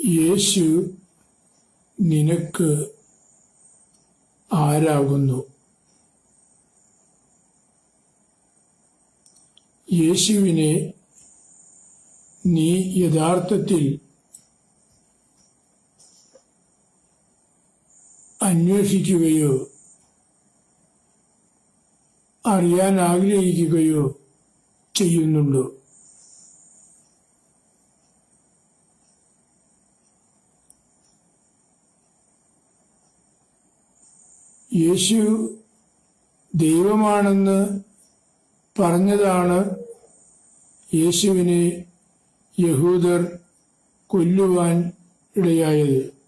യേശു നിനക്ക് ആരാകുന്നു? യേശുവിനെ നീ യഥാർത്ഥത്തിൽ അന്വേഷിക്കുകയോ അറിയാൻ ആഗ്രഹിക്കുകയോ ചെയ്യുന്നുണ്ടോ? യേശു ദൈവമാണെന്ന് പറഞ്ഞതാണ് യേശുവിനെ യഹൂദർ കൊല്ലുവാൻ ഇടയായത്.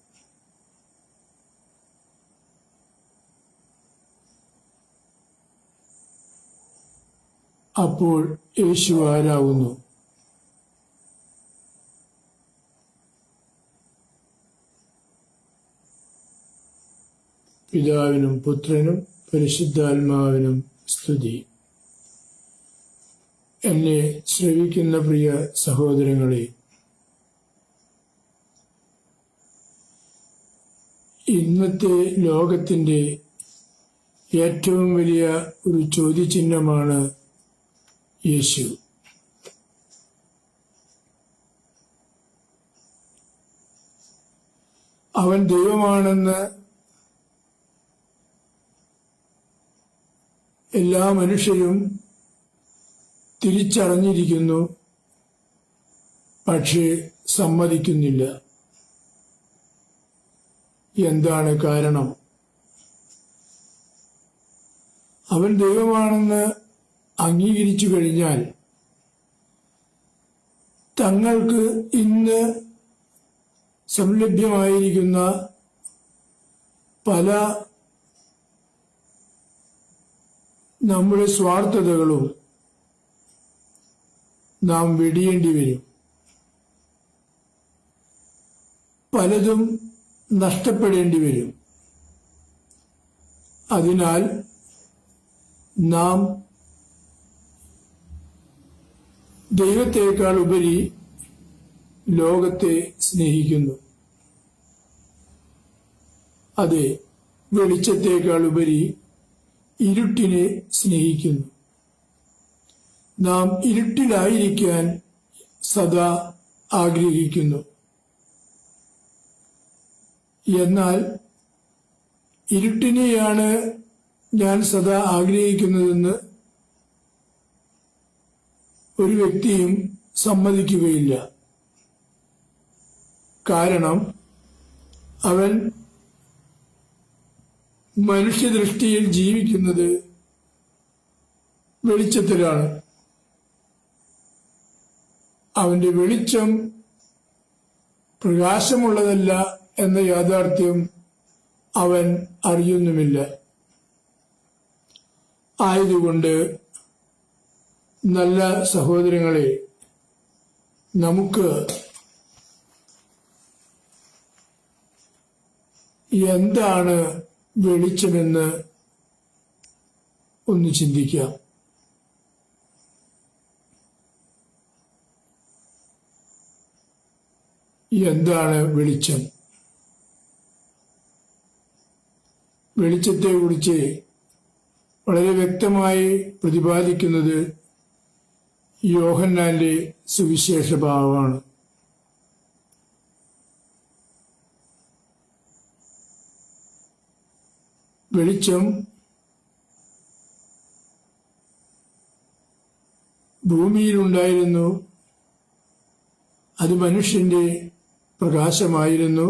അപ്പോൾ യേശു ആരാകുന്നു? പിതാവിനും പുത്രനും പരിശുദ്ധാത്മാവിനും സ്തുതി. എന്നെ ശ്രവിക്കുന്ന പ്രിയ സഹോദരങ്ങളെ, ഇന്നത്തെ ലോകത്തിന്റെ ഏറ്റവും വലിയ ഒരു ചോദ്യചിഹ്നമാണ് യേശു. അവൻ ദൈവമാണെന്ന് എല്ലാ മനുഷ്യരും തിരിച്ചറിഞ്ഞിരിക്കുന്നു, പക്ഷേ സമ്മതിക്കുന്നില്ല. എന്താണ് കാരണം? അവൻ ദൈവമാണെന്ന് അംഗീകരിച്ചു കഴിഞ്ഞാൽ തങ്ങൾക്ക് ഇന്ന് സംലഭ്യമായിരിക്കുന്ന പല നമ്മുടെ സ്വാർത്ഥതകളും നാം വെടിയേണ്ടി വരും. പലതും നഷ്ടപ്പെടേണ്ടി വരും. അതിനാൽ നാം ദൈവത്തെക്കാൾ ഉപരി ലോകത്തെ സ്നേഹിക്കുന്നു. അതെ, വെളിച്ചത്തേക്കാൾ ഉപരി ഇരുട്ടിനെ സ്നേഹിക്കുന്നു. നാം ഇരുട്ടിലായിരിക്കാൻ സദാ ആഗ്രഹിക്കുന്നു. എന്നാൽ ഇരുട്ടിനെയാണ് ഞാൻ സദാ ആഗ്രഹിക്കുന്നതെന്ന് ഒരു വ്യക്തിയും സമ്മതിക്കുകയില്ല. കാരണം അവൻ മനുഷ്യദൃഷ്ടിയിൽ ജീവിക്കുന്നത് വെളിച്ചത്തിലാണ്. അവന്റെ വെളിച്ചം പ്രകാശമുള്ളതല്ല എന്ന യാഥാർത്ഥ്യം അവൻ അറിയുന്നുമില്ല. ആയതുകൊണ്ട് നല്ല സഹോദരങ്ങളെ, നമുക്ക് എന്താണ് വെളിച്ചമെന്ന് ഒന്ന് ചിന്തിക്കാം. എന്താണ് വെളിച്ചം? വെളിച്ചത്തെക്കുറിച്ച് വളരെ വ്യക്തമായി പ്രതിപാദിക്കുന്നത് യോഹന്നാന്റെ സുവിശേഷ ഭാവമാണ്. വെളിച്ചം ഭൂമിയിലുണ്ടായിരുന്നു. അത് മനുഷ്യന്റെ പ്രകാശമായിരുന്നു.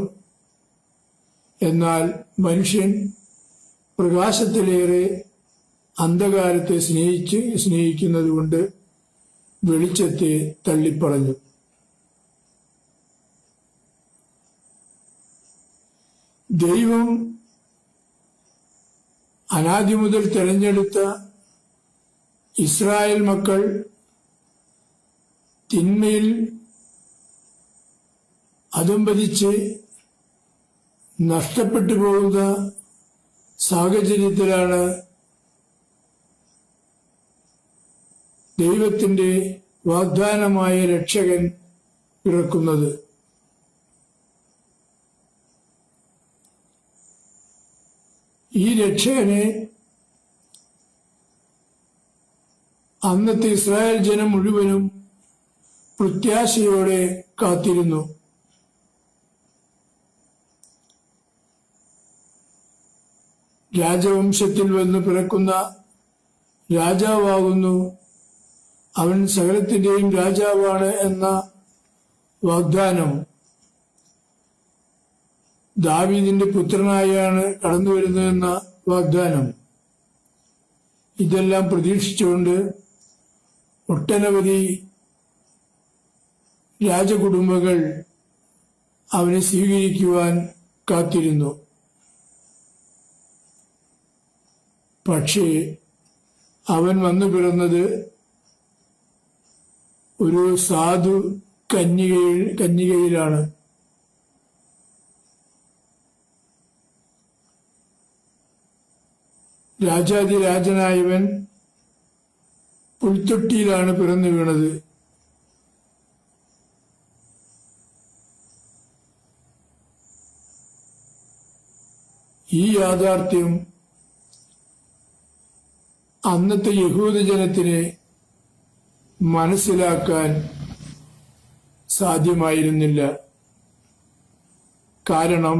എന്നാൽ മനുഷ്യൻ പ്രകാശത്തിലേറെ അന്ധകാരത്തെ സ്നേഹിക്കുന്നതുകൊണ്ട് വെളിച്ചത്തെ തള്ളിപ്പറഞ്ഞു. ദൈവം അനാദി മുതൽ തെരഞ്ഞെടുത്ത ഇസ്രായേൽ മക്കൾ തിന്മയിൽ അധംപതിച്ച് നഷ്ടപ്പെട്ടു പോകുന്ന സാഹചര്യത്തിലാണ് ദൈവത്തിന്റെ വാഗ്ദാനമായ രക്ഷകൻ പിറക്കുന്നത്. ഈ രക്ഷകനെ അന്നത്തെ ഇസ്രായേൽ ജനം മുഴുവനും പ്രത്യാശയോടെ കാത്തിരുന്നു. രാജവംശത്തിൽ വന്ന് പിറക്കുന്ന രാജാവാകുന്നു, അവൻ സകലത്തിന്റെയും രാജാവാണ് എന്ന വാഗ്ദാനം, ദാവീദിന്റെ പുത്രനായാണ് കടന്നു വരുന്നതെന്ന വാഗ്ദാനം, ഇതെല്ലാം പ്രതീക്ഷിച്ചുകൊണ്ട് ഒട്ടനവധി രാജകുടുംബങ്ങൾ അവനെ സ്വീകരിക്കുവാൻ കാത്തിരുന്നു. പക്ഷേ അവൻ വന്നു പിറന്നത് ഒരു സാധു കന്യകയിലാണ്. രാജാതിരാജനായവൻ പുൽത്തൊട്ടിയിലാണ് പിറന്നു വീണത്. ഈ യാഥാർത്ഥ്യം അന്നത്തെ യഹൂദജനത്തിന് മനസ്സിലാക്കാൻ സാധ്യമായിരുന്നില്ല. കാരണം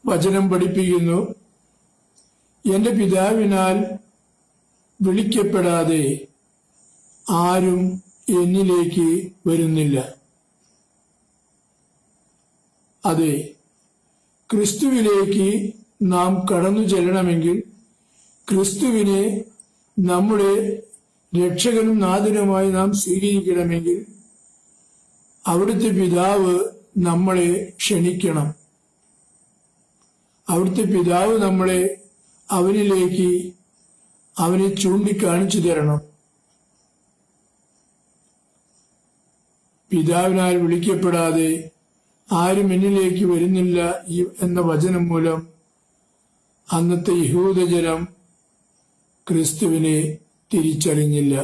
വചനം പഠിപ്പിക്കുന്നു, എന്റെ പിതാവിനാൽ വിളിക്കപ്പെടാതെ ആരും എന്നിലേക്ക് വരുന്നില്ല. അതെ, ക്രിസ്തുവിലേക്ക് നാം കടന്നു ചെല്ലണമെങ്കിൽ, ക്രിസ്തുവിനെ നമ്മുടെ രക്ഷകനും നാഥനുമായി നാം സ്വീകരിക്കണമെങ്കിൽ, അവിടുത്തെ പിതാവ് നമ്മളെ ക്ഷണിക്കണം. അവിടുത്തെ പിതാവ് നമ്മളെ അവനിലേക്ക് അവനെ ചൂണ്ടിക്കാണിച്ചു തരണം. പിതാവിനാൽ വിളിക്കപ്പെടാതെ ആരും എന്നിലേക്ക് വരുന്നില്ല എന്ന വചനം മൂലം അന്നത്തെ യഹൂദജനം ക്രിസ്തുവിനെ തിരിച്ചറിഞ്ഞില്ല.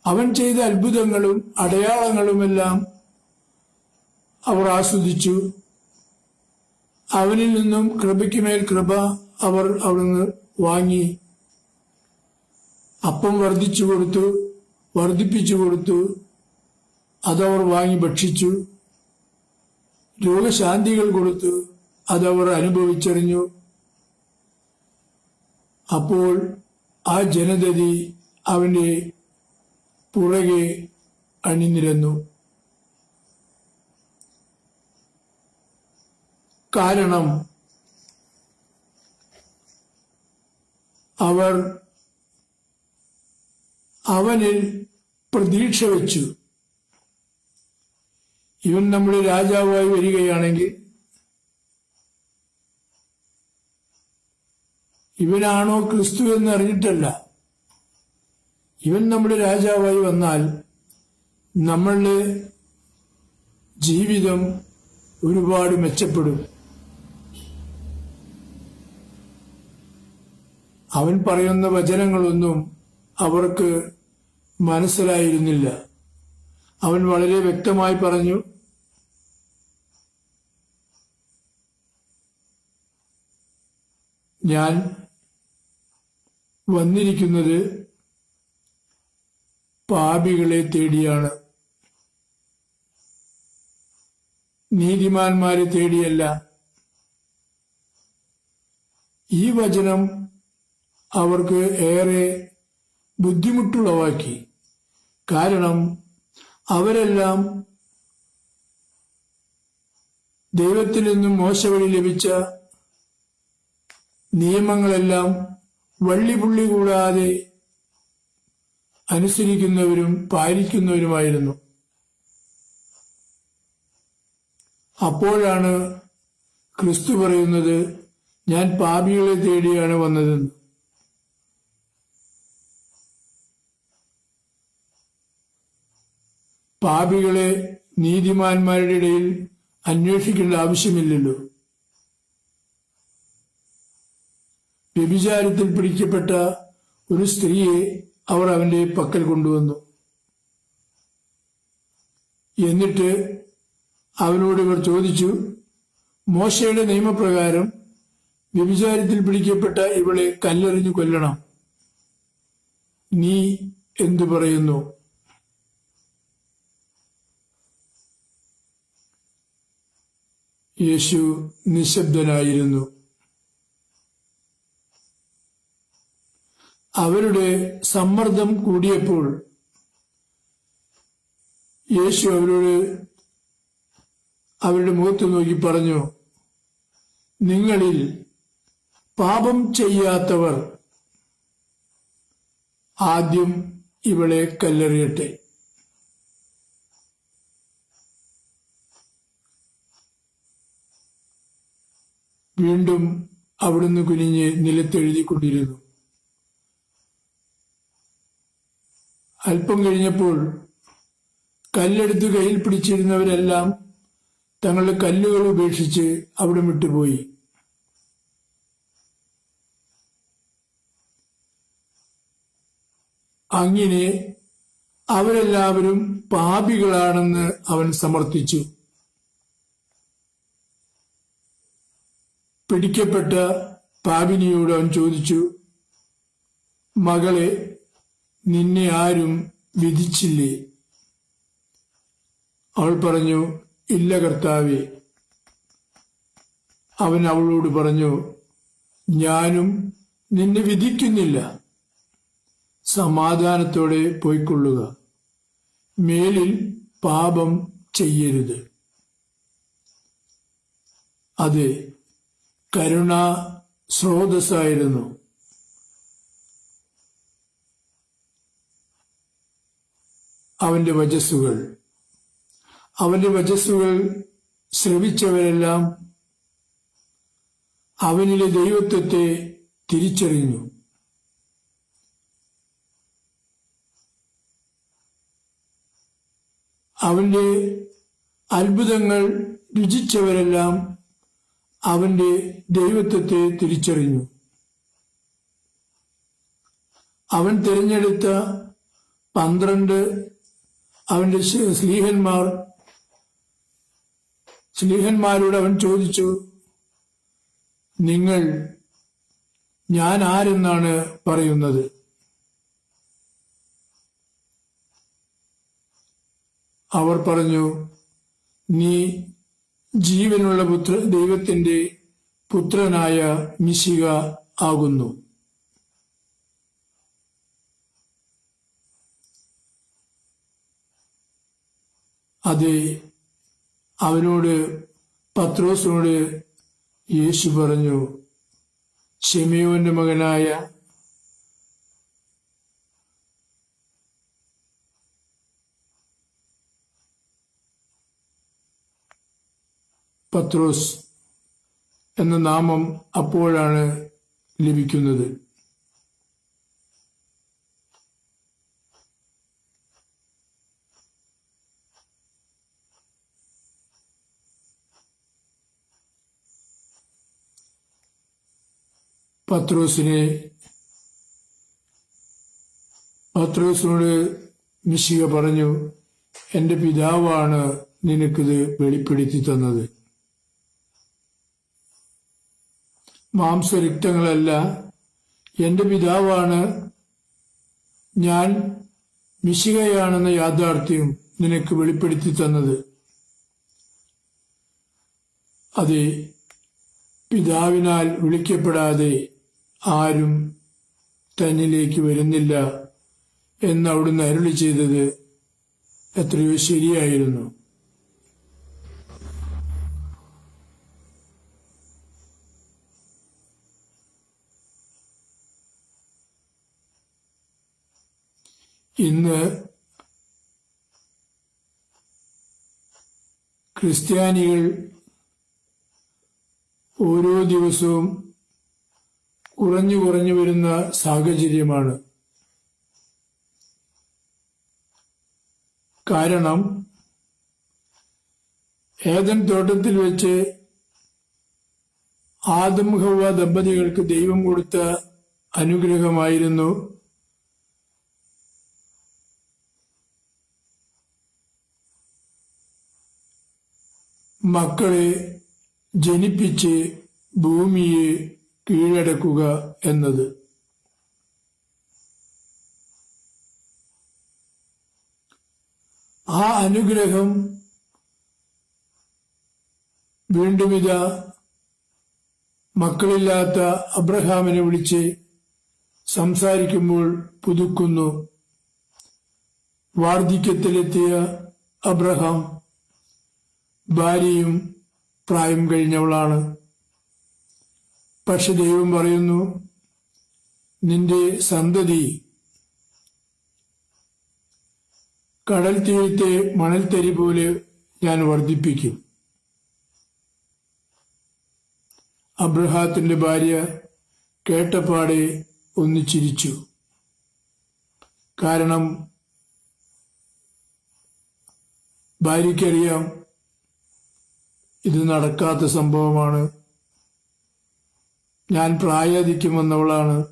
അവൻ ചെയ്ത അത്ഭുതങ്ങളും അടയാളങ്ങളുമെല്ലാം അവർ ആസ്വദിച്ചു. അവനിൽ നിന്നും കൃപയ്ക്കുമേൽ കൃപ അവർ അവിടുന്ന് വാങ്ങി. അപ്പം വർദ്ധിപ്പിച്ചു കൊടുത്തു, അതവർ വാങ്ങി ഭക്ഷിച്ചു. രോഗശാന്തികൾ കൊടുത്തു, അതവർ അനുഭവിച്ചറിഞ്ഞു. അപ്പോൾ ആ ജനതതി അവന്റെ പുറകെ അണിനിരന്നു. കാരണം അവർ അവനിൽ പ്രതീക്ഷ വെച്ചു. ഇവൻ നമ്മുടെ രാജാവായി വരികയാണെങ്കിൽ, ഇവനാണോ ക്രിസ്തു എന്നറിഞ്ഞിട്ടല്ല, ഇവൻ നമ്മുടെ രാജാവായി വന്നാൽ നമ്മളുടെ ജീവിതം ഒരുപാട് മെച്ചപ്പെടും. അവൻ പറയുന്ന വചനങ്ങളൊന്നും അവർക്ക് മനസ്സിലായിരുന്നില്ല. അവൻ വളരെ വ്യക്തമായി പറഞ്ഞു, ഞാൻ വന്നിരിക്കുന്നത് പാപികളെ തേടിയാണ്, നീതിമാന്മാരെ തേടിയല്ല. ഈ വചനം അവർക്ക് ഏറെ ബുദ്ധിമുട്ടുളവാക്കി. കാരണം അവരെല്ലാം ദൈവത്തിൽ നിന്നും മോശ വഴി ലഭിച്ച നിയമങ്ങളെല്ലാം വള്ളിപുള്ളി കൂടാതെ അനുസരിക്കുന്നവരും പാലിക്കുന്നവരുമായിരുന്നു. അപ്പോഴാണ് ക്രിസ്തു പറയുന്നത്, ഞാൻ പാപികളെ തേടിയാണ് വന്നതെന്ന്. പാപികളെ നീതിമാന്മാരുടെ ഇടയിൽ അന്വേഷിക്കേണ്ട ആവശ്യമില്ലല്ലോ. വ്യഭിചാരത്തിൽ പിടിക്കപ്പെട്ട ഒരു സ്ത്രീയെ അവർ അവന്റെ പക്കൽ കൊണ്ടുവന്നു. എന്നിട്ട് അവനോട് ഇവർ ചോദിച്ചു, മോശയുടെ നിയമപ്രകാരം വ്യഭിചാരത്തിൽ പിടിക്കപ്പെട്ട ഇവളെ കല്ലെറിഞ്ഞു കൊല്ലണം. നീ എന്തു പറയുന്നു? യേശു നിശബ്ദനായിരുന്നു. അവരുടെ സമ്മർദ്ദം കൂടിയപ്പോൾ യേശു അവരുടെ മുഖത്ത് നോക്കി പറഞ്ഞു, നിങ്ങളിൽ പാപം ചെയ്യാത്തവർ ആദ്യം ഇവളെ കല്ലെറിയട്ടെ. വീണ്ടും അവിടുന്ന് കുനിഞ്ഞ് നിലത്തെഴുതിക്കൊണ്ടിരുന്നു. അല്പം കഴിഞ്ഞപ്പോൾ കല്ലെടുത്ത് കയ്യിൽ പിടിച്ചിരുന്നവരെല്ലാം തങ്ങളുടെ കല്ലുകൾ ഉപേക്ഷിച്ച് അവിടെ വിട്ടുപോയി. അങ്ങനെ അവരെല്ലാവരും പാപികളാണെന്ന് അവൻ സമർത്ഥിച്ചു. പിടിക്കപ്പെട്ട പാപിനിയോട് അവൻ ചോദിച്ചു, മകളെ, നിന്നെ ആരും വിധിച്ചില്ലേ? അവൾ പറഞ്ഞു, ഇല്ല കർത്താവേ. അവൻ അവളോട് പറഞ്ഞു, ഞാനും നിന്നെ വിധിക്കുന്നില്ല. സമാധാനത്തോടെ പോയിക്കൊള്ളുക. മേലിൽ പാപം ചെയ്യരുത്. അതെ, കരുണ സ്രോതസ്സായിരുന്നു. അവന്റെ വചസ്സുകൾ ശ്രവിച്ചവരെല്ലാം അവനിലെ ദൈവത്വത്തെ തിരിച്ചറിഞ്ഞു. അവന്റെ അത്ഭുതങ്ങൾ രുചിച്ചവരെല്ലാം അവന്റെ ദൈവത്വത്തെ തിരിച്ചറിഞ്ഞു. അവൻ തിരഞ്ഞെടുത്ത 12 അവന്റെ സ്ലീഹന്മാരോട് അവൻ ചോദിച്ചു, നിങ്ങൾ ഞാൻ ആരെന്നാണ് പറയുന്നത്? അവർ പറഞ്ഞു, നീ ജീവനുള്ള ദൈവത്തിന്റെ പുത്രനായ മിശിഹ ആകുന്നു. അതെ, പത്രോസിനോട് യേശു പറഞ്ഞു, ശിമയോന്റെ മകനായ പത്രോസ് എന്ന നാമം അപ്പോഴാണ് ലഭിക്കുന്നത്. പത്രോസിനോട് മിശിഹ പറഞ്ഞു, എന്റെ പിതാവാണ് നിനക്കിത് വെളിപ്പെടുത്തി തന്നത്. മാംസരക്തങ്ങളല്ല, എന്റെ പിതാവാണ് ഞാൻ മിശിഹയാണെന്ന യാഥാർത്ഥ്യം നിനക്ക് വെളിപ്പെടുത്തി തന്നത്. അതെ, പിതാവിനാൽ വിളിക്കപ്പെടാതെ ആരും തന്നിലേക്ക് വരുന്നില്ല എന്ന് അവിടുന്ന് അരുളി ചെയ്തത് എത്രയോ ശരിയായിരുന്നു. ഇന്ന് ക്രിസ്ത്യാനികൾ ഓരോ ദിവസവും കുറഞ്ഞു വരുന്ന സാഹചര്യമാണ്. കാരണം ഏദൻ തോട്ടത്തിൽ വെച്ച് ആദം ഹവ്വ ദമ്പതികൾക്ക് ദൈവം കൊടുത്ത അനുഗ്രഹമായിരുന്നു മക്കളെ ജനിപ്പിച്ച് ഭൂമിയെ കീഴടക്കുക എന്നത്. ആ അനുഗ്രഹം വീണ്ടും ഇതാ മക്കളില്ലാത്ത അബ്രഹാമിനെ വിളിച്ച് സംസാരിക്കുമ്പോൾ പുതുക്കുന്നു. വാർദ്ധക്യത്തിലെത്തിയ അബ്രഹാം ഭാര്യയും പ്രായം കഴിഞ്ഞവളാണ്. പക്ഷെ ദൈവം പറയുന്നു, നിന്റെ സന്തതി കടൽ തീരത്തെ മണൽത്തരി പോലെ ഞാൻ വർദ്ധിപ്പിക്കും. അബ്രഹാത്തിന്റെ ഭാര്യ കേട്ടപാടെ ഒന്ന് ചിരിച്ചു. കാരണം ഭാര്യയ്ക്കറിയാം ഇത് നടക്കാത്ത സംഭവമാണ്. ഞാൻ പ്രായാധിക്യം വന്നവളാണ്.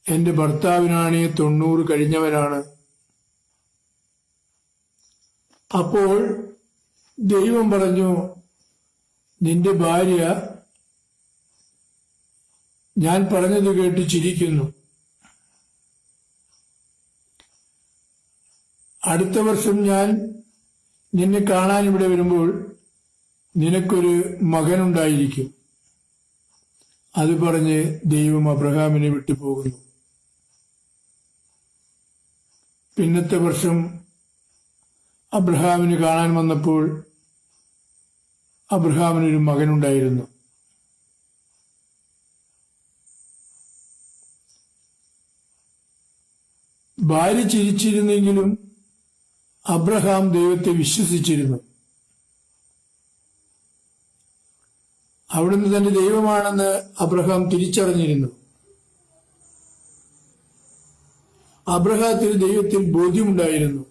എന്റെ ഭർത്താവിനാണ് 90 കഴിഞ്ഞവനാണ്. അപ്പോൾ ദൈവം പറഞ്ഞു, നിന്റെ ഭാര്യ ഞാൻ പറഞ്ഞത് കേട്ട് ചിരിക്കുന്നു. അടുത്ത വർഷം ഞാൻ നിന്നെ കാണാൻ ഇവിടെ വരുമ്പോൾ നിനക്കൊരു മകനുണ്ടായിരിക്കും. അത് പറഞ്ഞ് ദൈവം അബ്രഹാമിനെ വിട്ടുപോകുന്നു. പിന്നത്തെ വർഷം അബ്രഹാമിന് കാണാൻ വന്നപ്പോൾ അബ്രഹാമിനൊരു മകനുണ്ടായിരുന്നു. ഭാര്യ ചിരിച്ചിരുന്നെങ്കിലും അബ്രഹാം ദൈവത്തെ വിശ്വസിച്ചിരുന്നു. അവിടുന്ന് തന്റെ ദൈവമാണെന്ന് അബ്രഹാം തിരിച്ചറിഞ്ഞിരുന്നു. അബ്രഹാത്തിന് ദൈവത്തിൽ ബോധ്യമുണ്ടായിരുന്നു.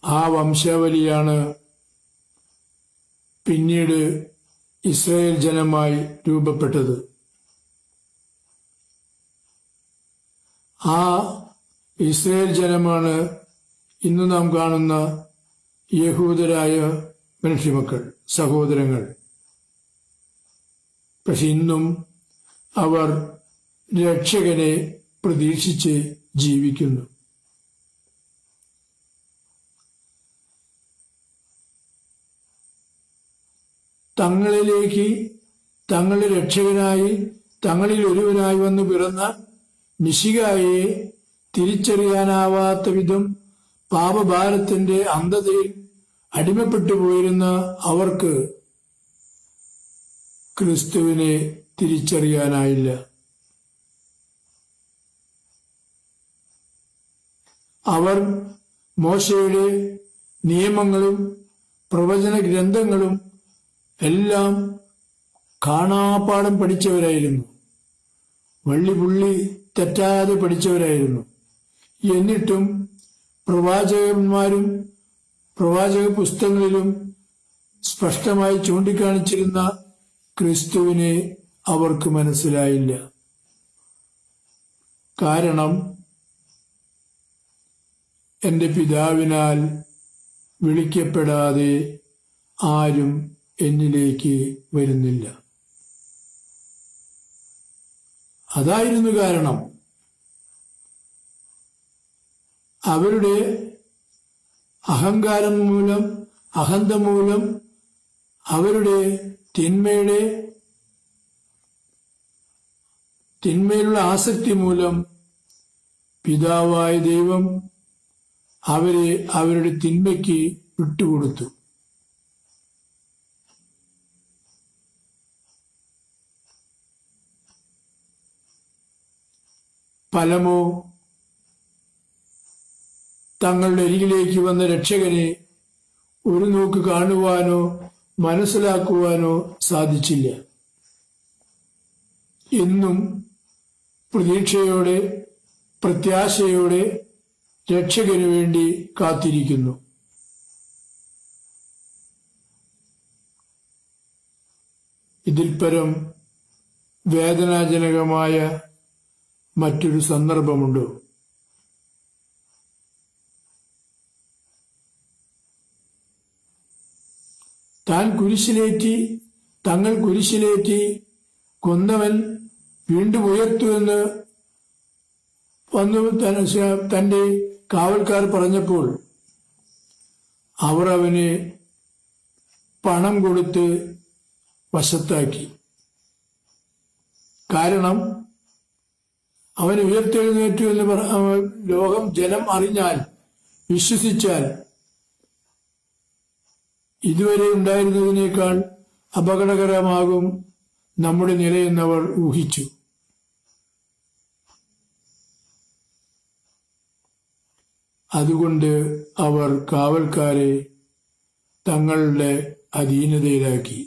ആ വംശാവലിയാണ് പിന്നീട് ഇസ്രായേൽ ജനമായി രൂപപ്പെട്ടത്. ആ ഇസ്രായേൽ ജനമാണ് ഇന്ന് നാം കാണുന്ന യഹൂദരായ മനുഷ്യമക്കൾ, സഹോദരങ്ങൾ. പക്ഷെ ഇന്നും അവർ രക്ഷകനെ പ്രതീക്ഷിച്ച് ജീവിക്കുന്നു. തങ്ങളിലേക്ക് തങ്ങളുടെ രക്ഷകനായി തങ്ങളിൽ ഒരുവനായി വന്നു പിറന്ന മിശിഹായെ തിരിച്ചറിയാനാവാത്ത വിധം പാപഭാരത്തിന്റെ അന്ധതയിൽ അടിമപ്പെട്ടു പോയിരുന്ന അവർക്ക് ക്രിസ്തുവിനെ തിരിച്ചറിയാനായില്ല. അവർ മോശയുടെ നിയമങ്ങളും പ്രവചന ഗ്രന്ഥങ്ങളും എല്ലാം കാണാപ്പാഠം പഠിച്ചവരായിരുന്നു. വള്ളിപുള്ളി തെറ്റാതെ പഠിച്ചവരായിരുന്നു. എന്നിട്ടും പ്രവാചകന്മാരും പ്രവാചക പുസ്തകങ്ങളിലും സ്പഷ്ടമായി ചൂണ്ടിക്കാണിച്ചിരുന്ന ക്രിസ്തുവിനെ അവർക്ക് മനസ്സിലായില്ല. കാരണം എന്റെ പിതാവിനാൽ വിളിക്കപ്പെടാതെ ആരും എന്നിലേക്ക് വരുന്നില്ല. അതായിരുന്നു കാരണം. അവരുടെ അഹങ്കാരം മൂലം, അഹന്ത മൂലം, അവരുടെ തിന്മയിലുള്ള ആസക്തി മൂലം പിതാവായ ദൈവം അവരെ അവരുടെ തിന്മയ്ക്ക് വിട്ടുകൊടുത്തു. ഫലമോ തങ്ങളുടെ അരികിലേക്ക് വന്ന രക്ഷകനെ ഒരു നോക്ക് കാണുവാനോ മനസ്സിലാക്കുവാനോ സാധിച്ചില്ല. എന്നും പ്രതീക്ഷയോടെ, പ്രത്യാശയോടെ രക്ഷകനു വേണ്ടി കാത്തിരിക്കുന്നു. ഇതിൽ പരം വേദനാജനകമായ മറ്റൊരു സന്ദർഭമുണ്ടോ? തങ്ങൾ കുരിശിലേറ്റി കൊന്നവൻ വീണ്ടും ഉയർത്തുവെന്ന് തന്റെ കാവൽക്കാർ പറഞ്ഞപ്പോൾ അവർ അവന് പണം കൊടുത്ത് വശത്താക്കി. കാരണം അവൻ ഉയർത്തെഴുന്നേറ്റു എന്ന് ജനം അറിഞ്ഞാൽ, വിശ്വസിച്ചാൽ ഇതുവരെ ഉണ്ടായിരുന്നതിനേക്കാൾ അപകടകരമാകും നമ്മുടെ നിലയെന്നവർ ഊഹിച്ചു. അതുകൊണ്ട് അവർ കാവൽക്കാരെ തങ്ങളുടെ അധീനതയിലാക്കി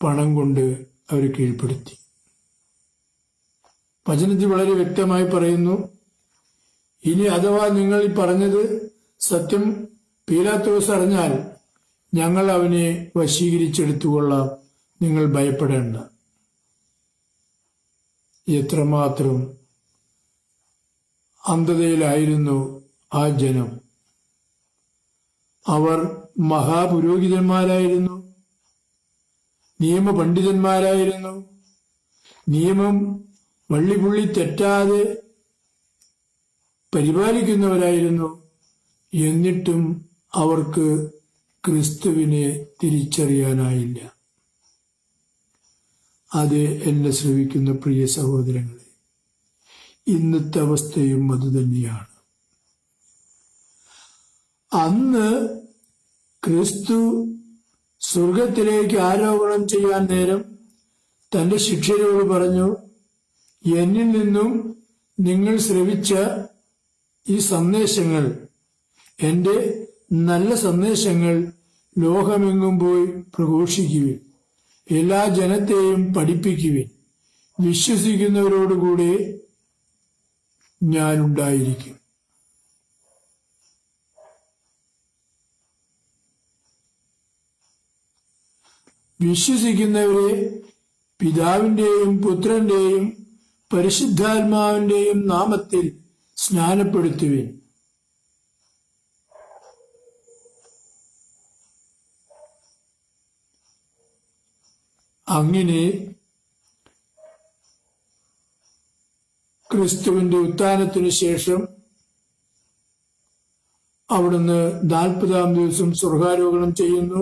പണം കൊണ്ട് അവരെ കീഴ്പ്പെടുത്തി. വചനത്തിൽ വളരെ വ്യക്തമായി പറയുന്നു, ഇനി അഥവാ നിങ്ങൾ ഈ പറഞ്ഞത് സത്യം പീലാത്തോസ് അറിഞ്ഞാൽ ഞങ്ങൾ അവനെ വശീകരിച്ചെടുത്തുകൊള്ളാം, നിങ്ങൾ ഭയപ്പെടേണ്ട. എത്രമാത്രം അന്ധതയിലായിരുന്നു ആ ജനം! അവർ മഹാപുരോഹിതന്മാരായിരുന്നു, നിയമപണ്ഡിതന്മാരായിരുന്നു, നിയമം വള്ളിപുള്ളി തെറ്റാതെ പരിപാലിക്കുന്നവരായിരുന്നു. എന്നിട്ടും അവർക്ക് ക്രിസ്തുവിനെ തിരിച്ചറിയാനായില്ല. അത് എന്നെ ശ്രവിക്കുന്ന പ്രിയ സഹോദരങ്ങളെ, ഇന്നത്തെ അവസ്ഥയും അതുതന്നെയാണ്. അന്ന് ക്രിസ്തു സ്വർഗത്തിലേക്ക് ആരോഹണം ചെയ്യാൻ നേരം തന്റെ ശിഷ്യരോട് പറഞ്ഞു, എന്നിൽ നിന്നും നിങ്ങൾ ശ്രവിച്ച ഈ സന്ദേശങ്ങൾ, എന്റെ നല്ല സന്ദേശങ്ങൾ ലോകമെങ്ങും പോയി പ്രഘോഷിക്കുവിൻ, എല്ലാ ജനത്തെയും പഠിപ്പിക്കുവിൻ, വിശ്വസിക്കുന്നവരോടുകൂടെ ഞാനുണ്ടായിരിക്കും. വിശ്വസിക്കുന്നവരെ പിതാവിന്റെയും പുത്രന്റെയും പരിശുദ്ധാത്മാവിന്റെയും നാമത്തിൽ സ്നാനപ്പെടുത്തുവിൻ. അങ്ങനെ ക്രിസ്തുവിന്റെ ഉത്ഥാനത്തിനു ശേഷം അവിടുന്ന് 40-ാം ദിവസം സ്വർഗാരോഹണം ചെയ്യുന്നു.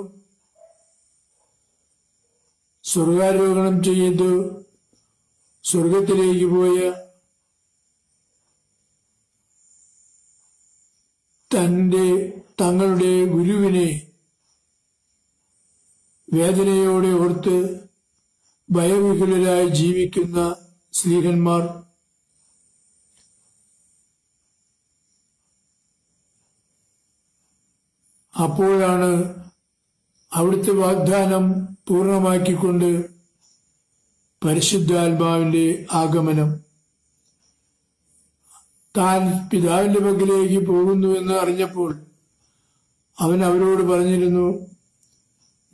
സ്വർഗാരോഹണം ചെയ്ത് സ്വർഗത്തിലേക്ക് പോയ തങ്ങളുടെ ഗുരുവിനെ വേദനയോടെ ഓർത്ത് ഭയവിഹുലരായി ജീവിക്കുന്ന സ്ലീഹന്മാർ അപ്പോഴാണ് അവിടുത്തെ വാഗ്ദാനം പൂർണ്ണമാക്കിക്കൊണ്ട് പരിശുദ്ധാത്മാവിന്റെ ആഗമനം. താൻ പിതാവിന്റെ പക്കലേക്ക് പോകുന്നുവെന്ന് അറിഞ്ഞപ്പോൾ അവൻ അവരോട് പറഞ്ഞിരുന്നു,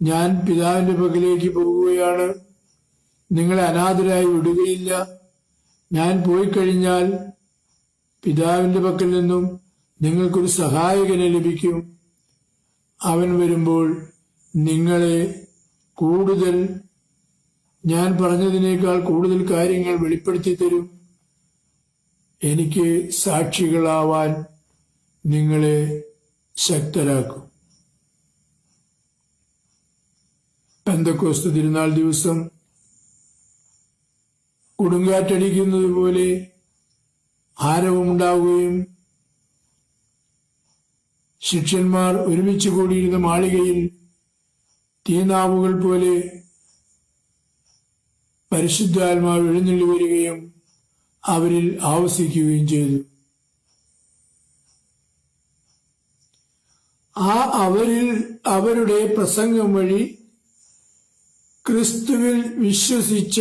ഞാൻ പിതാവിന്റെ പക്കലേക്ക് പോകുകയാണ്, നിങ്ങളെ അനാഥരായി വിടുകയില്ല. ഞാൻ പോയി കഴിഞ്ഞാൽ പിതാവിന്റെ പക്കൽ നിന്നും നിങ്ങൾക്കൊരു സഹായകനെ ലഭിക്കും. അവൻ വരുമ്പോൾ നിങ്ങളെ കൂടുതൽ, ഞാൻ പറഞ്ഞതിനേക്കാൾ കൂടുതൽ കാര്യങ്ങൾ വെളിപ്പെടുത്തി തരും. എനിക്ക് സാക്ഷികളാവാൻ നിങ്ങളെ ശക്തരാക്കും. പെന്തക്കോസ്ത് തിരുനാൾ ദിവസം കൊടുങ്കാറ്റടിക്കുന്നത് പോലെ ആരവമുണ്ടാവുകയും ശിഷ്യന്മാർ ഒരുമിച്ച് കൂടിയിരുന്ന മാളികയിൽ തീനാവുകൾ പോലെ പരിശുദ്ധാത്മാവ് എഴുന്നള്ളി വരികയും അവരിൽ ആവസിക്കുകയും ചെയ്തു. അവരുടെ പ്രസംഗം വഴി ക്രിസ്തുവിൽ വിശ്വസിച്ച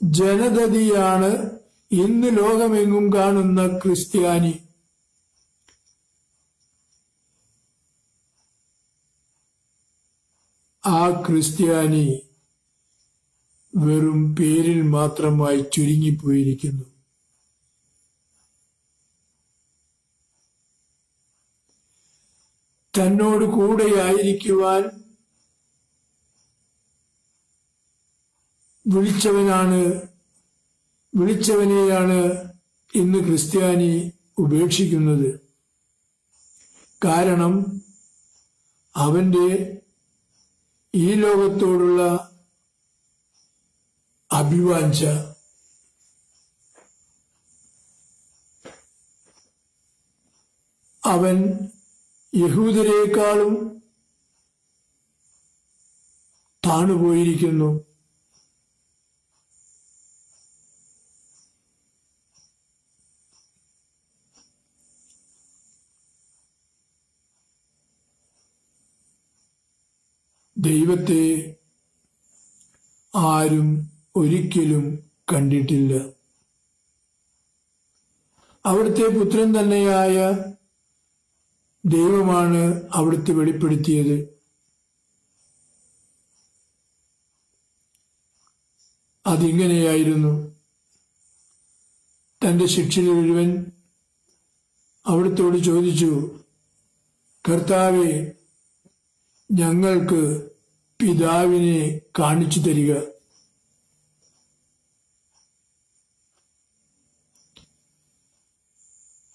ജനതയാണ് ഇന്ന് ലോകമെങ്ങും കാണുന്ന ക്രിസ്ത്യാനി. ആ ക്രിസ്ത്യാനി വെറും പേരിൽ മാത്രമായി ചുരുങ്ങിപ്പോയിരിക്കുന്നു. തന്നോട് കൂടെയായിരിക്കുവാൻ വിളിച്ചവനെയാണ് ഇന്ന് ക്രിസ്ത്യാനി ഉപേക്ഷിക്കുന്നത്. കാരണം അവന്റെ ഈ ലോകത്തോടുള്ള അഭിവാഞ്ച. അവൻ യഹൂദരേക്കാളും താണുപോയിരിക്കുന്നു. ദൈവത്തെ ആരും ഒരിക്കലും കണ്ടിട്ടില്ല. അവിടുത്തെ പുത്രൻ തന്നെയായ ദൈവമാണ് അവിടുത്തെ വെളിപ്പെടുത്തിയത്. അതിങ്ങനെയായിരുന്നു. തന്റെ ശിഷ്യരിൽ ഒരുവൻ അവിടുത്തോട് ചോദിച്ചു, കർത്താവേ, ഞങ്ങൾക്ക് പിതാവിനെ കാണിച്ചു തരിക.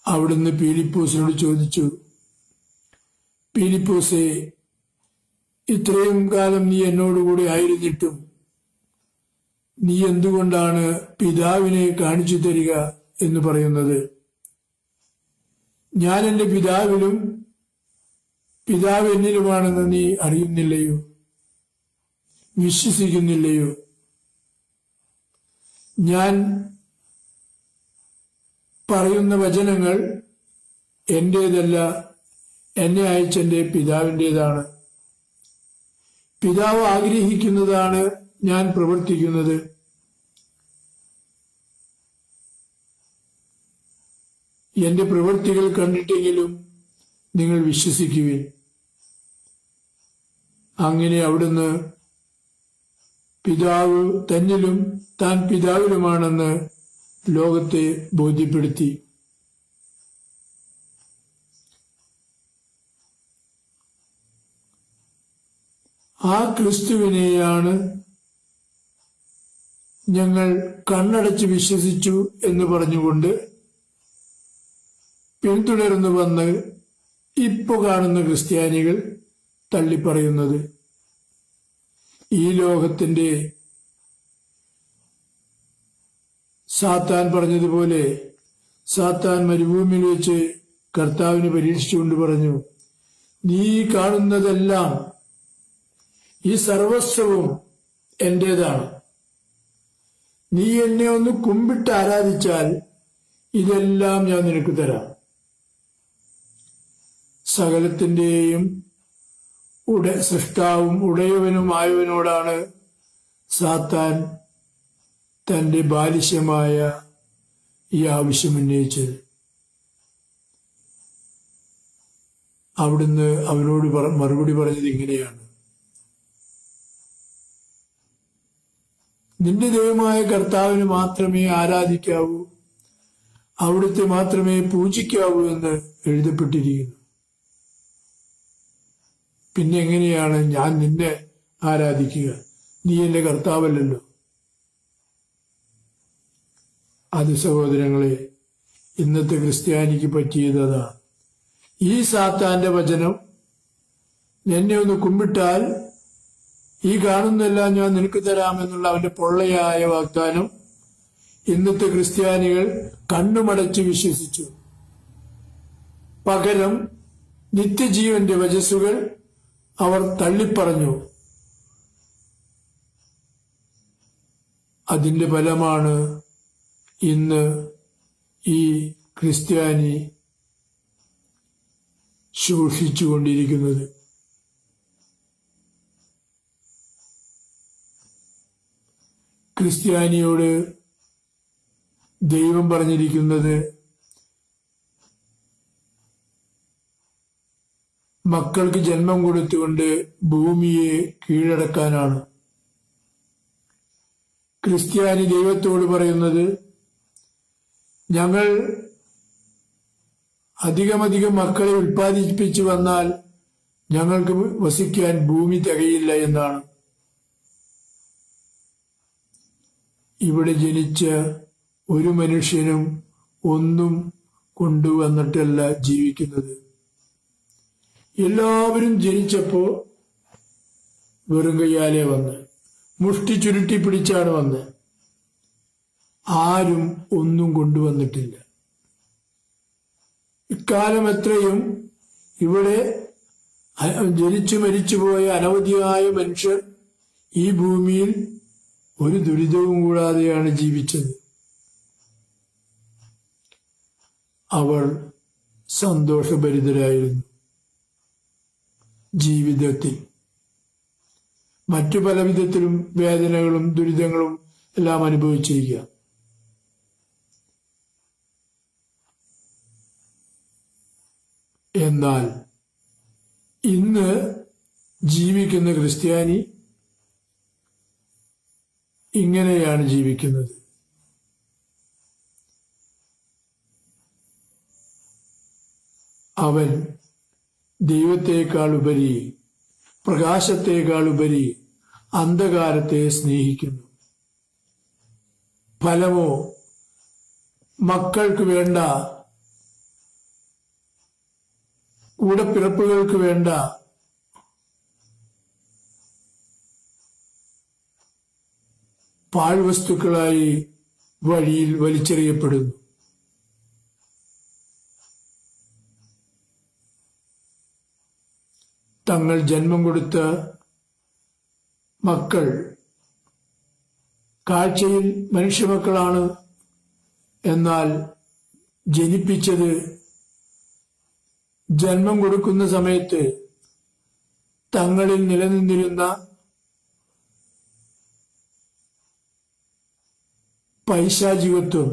അവിടുന്ന് പീലിപ്പോസിനോട് ചോദിച്ചു, പീലിപ്പോസേ, ഇത്രയും കാലം നീ എന്നോടുകൂടി ആയിരുന്നിട്ടും നീ എന്തുകൊണ്ടാണ് പിതാവിനെ കാണിച്ചു തരിക എന്ന് പറയുന്നത്? ഞാൻ എന്റെ പിതാവിലും പിതാവ് എന്നിലുമാണെന്ന് നീ അറിയുന്നില്ലയോ? വിശ്വസിക്കുന്നില്ലയോ? ഞാൻ പറയുന്ന വചനങ്ങൾ എന്റേതല്ല, എന്നെ അയച്ചെന്റെ പിതാവിൻ്റെതാണ്. പിതാവ് ആഗ്രഹിക്കുന്നതാണ് ഞാൻ പ്രവർത്തിക്കുന്നത്. എന്റെ പ്രവൃത്തികൾ കണ്ടിട്ടെങ്കിലും നിങ്ങൾ വിശ്വസിക്കുവിൻ. അങ്ങനെ അവിടുന്ന് പിതാവ് തന്നിലും താൻ പിതാവിലുമാണെന്ന് ലോകത്തെ ബോധ്യപ്പെടുത്തി. ആ ക്രിസ്തുവിനെയാണ് ഞങ്ങൾ കണ്ണടച്ച് വിശ്വസിച്ചു എന്ന് പറഞ്ഞുകൊണ്ട് പിന്തുടർന്നു വന്ന് ഇപ്പോ കാണുന്ന ക്രിസ്ത്യാനികൾ തള്ളിപ്പറയുന്നത്. ഈ ലോകത്തിന്റെ സാത്താൻ പറഞ്ഞതുപോലെ സാത്താൻ മരുഭൂമിയിൽ വെച്ച് കർത്താവിനെ പരീക്ഷിച്ചുകൊണ്ട് പറഞ്ഞു, നീ കാണുന്നതെല്ലാം, ഈ സർവസ്വവും എന്റേതാണ്. നീ എന്നെ ഒന്ന് കുമ്പിട്ട് ആരാധിച്ചാൽ ഇതെല്ലാം ഞാൻ നിനക്ക് തരാം. സകലത്തിന്റെയും സൃഷ്ടാവും ഉടയവനുമായവനോടാണ് സാത്താൻ തന്റെ ബാലിശമായ ഈ ആവശ്യം ഉന്നയിച്ചത്. അവിടുന്ന് അവനോട് മറുപടി പറഞ്ഞത് ഇങ്ങനെയാണ്, നിന്റെ ദൈവമായ കർത്താവിന് മാത്രമേ ആരാധിക്കാവൂ, അവിടുത്തെ മാത്രമേ പൂജിക്കാവൂ എന്ന് എഴുതപ്പെട്ടിരിക്കുന്നു. പിന്നെ എങ്ങനെയാണ് ഞാൻ നിന്നെ ആരാധിക്കുക? നീ എന്റെ കർത്താവല്ലല്ലോ. അത് സഹോദരങ്ങളെ, ഇന്നത്തെ ക്രിസ്ത്യാനിക്ക് പറ്റിയത് അതാണ്. ഈ സാത്താന്റെ വചനം, എന്നെ ഒന്ന് കുമ്പിട്ടാൽ ഈ കാണുന്നെല്ലാം ഞാൻ നിനക്ക് തരാമെന്നുള്ള അവന്റെ പൊള്ളയായ വാഗ്ദാനം ഇന്നത്തെ ക്രിസ്ത്യാനികൾ കണ്ണുമടച്ച് വിശ്വസിച്ചു. പകരം നിത്യജീവന്റെ വചസ്സുകൾ അവർ തള്ളിപ്പറഞ്ഞു. അതിന്റെ ഫലമാണ് ഇന്ന് ഈ ക്രിസ്ത്യാനി ശോഷിച്ചുകൊണ്ടിരിക്കുന്നത്. ക്രിസ്ത്യാനിയോട് ദൈവം പറഞ്ഞിരിക്കുന്നത് മക്കൾക്ക് ജന്മം കൊടുത്തുകൊണ്ട് ഭൂമിയെ കീഴടക്കാനാണ്. ക്രിസ്ത്യാനി ദൈവത്തോട് പറയുന്നത്, ഞങ്ങൾ അധികമധികം മക്കളെ ഉൽപ്പാദിപ്പിച്ചു വന്നാൽ ഞങ്ങൾക്ക് വസിക്കാൻ ഭൂമി തികയില്ല എന്നാണ്. ഇവിടെ ജനിച്ച ഒരു മനുഷ്യനും ഒന്നും കൊണ്ടുവന്നിട്ടല്ല ജീവിക്കുന്നത്. എല്ലാവരും ജനിച്ചപ്പോ വെറും കയ്യാലെ വന്ന് മുഷ്ടി ചുരുട്ടി പിടിച്ചാണ് വന്ന്. ആരും ഒന്നും കൊണ്ടുവന്നിട്ടില്ല. ഇക്കാലം എത്രയും ഇവിടെ ജനിച്ചു മരിച്ചുപോയ അനവധിയായ മനുഷ്യർ ഈ ഭൂമിയിൽ ഒരു ദുരിതവും കൂടാതെയാണ് ജീവിച്ചത്. അവർ സന്തോഷഭരിതരായിരുന്നു ജീവിതത്തിൽ. മറ്റു പല വിധത്തിലും വേദനകളും ദുരിതങ്ങളും എല്ലാം അനുഭവിച്ചിരിക്കുക. എന്നാൽ ഇന്ന് ജീവിക്കുന്ന ക്രിസ്ത്യാനി ഇങ്ങനെയാണ് ജീവിക്കുന്നത്. അവൻ ദൈവത്തെക്കാൾ ഉപരി, പ്രകാശത്തെക്കാൾ ഉപരി അന്ധകാരത്തെ സ്നേഹിക്കുന്നു. ഫലമോ മക്കൾക്ക് വേണ്ട, കൂടപ്പിറപ്പുകൾക്ക് വേണ്ട പാഴ്വസ്തുക്കളായി വഴിയിൽ വലിച്ചെറിയപ്പെടുന്നു. തങ്ങൾ ജന്മം കൊടുത്ത മക്കൾ കാഴ്ചയിൽ മനുഷ്യമക്കളാണ്, എന്നാൽ ജനിപ്പിച്ചത് ജന്മം കൊടുക്കുന്ന സമയത്ത് തങ്ങളിൽ നിലനിന്നിരുന്ന പൈശാചികത്വം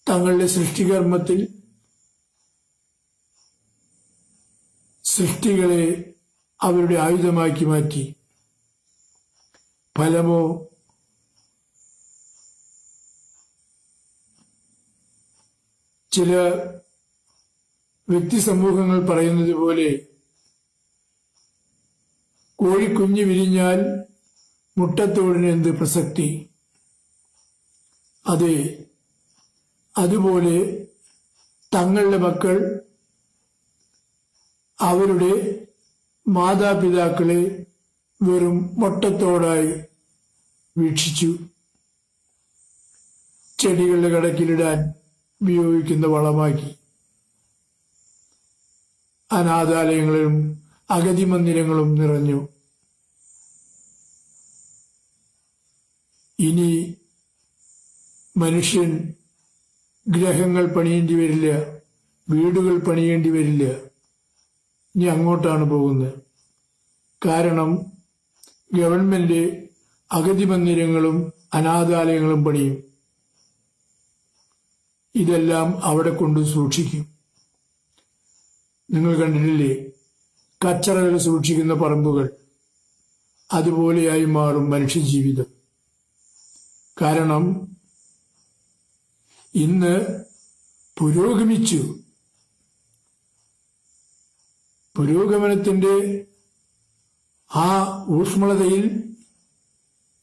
തങ്ങളുടെ സൃഷ്ടികർമ്മത്തിൽ സൃഷ്ടികളെ അവരുടെ ആയുധമാക്കി മാറ്റി. ഫലമോ ചില വ്യക്തി സമൂഹങ്ങൾ പറയുന്നത് പോലെ കോഴിക്കുഞ്ഞ് വിരിഞ്ഞാൽ മുട്ടത്തോടിന് എന്ത് പ്രസക്തി? അതെ, അതുപോലെ തങ്ങളുടെ മക്കൾ അവരുടെ മാതാപിതാക്കളെ വെറും മുട്ടത്തോടായി വീക്ഷിച്ചു. ചെടികളുടെ കടക്കിലിടാൻ ഉപയോഗിക്കുന്ന വളമാക്കി. അനാഥാലയങ്ങളും അഗതി മന്ദിരങ്ങളും നിറഞ്ഞു. ഇനി മനുഷ്യൻ ഗ്രഹങ്ങൾ പണിയേണ്ടി വരില്ല, വീടുകൾ പണിയേണ്ടി വരില്ല. ഇനി അങ്ങോട്ടാണ് പോകുന്നത്. കാരണം ഗവൺമെന്റ് അഗതി മന്ദിരങ്ങളും അനാഥാലയങ്ങളും പണിയും. ഇതെല്ലാം അവിടെ കൊണ്ട് സൂക്ഷിക്കും. നിങ്ങൾ കണ്ടിട്ടില്ലേ കച്ചറകൾ സൂക്ഷിക്കുന്ന പറമ്പുകൾ? അതുപോലെയായി മാറും മനുഷ്യജീവിതം. കാരണം ഇന്ന് പുരോഗമിച്ചു. പുരോഗമനത്തിന്റെ ആ ഊഷ്മളതയിൽ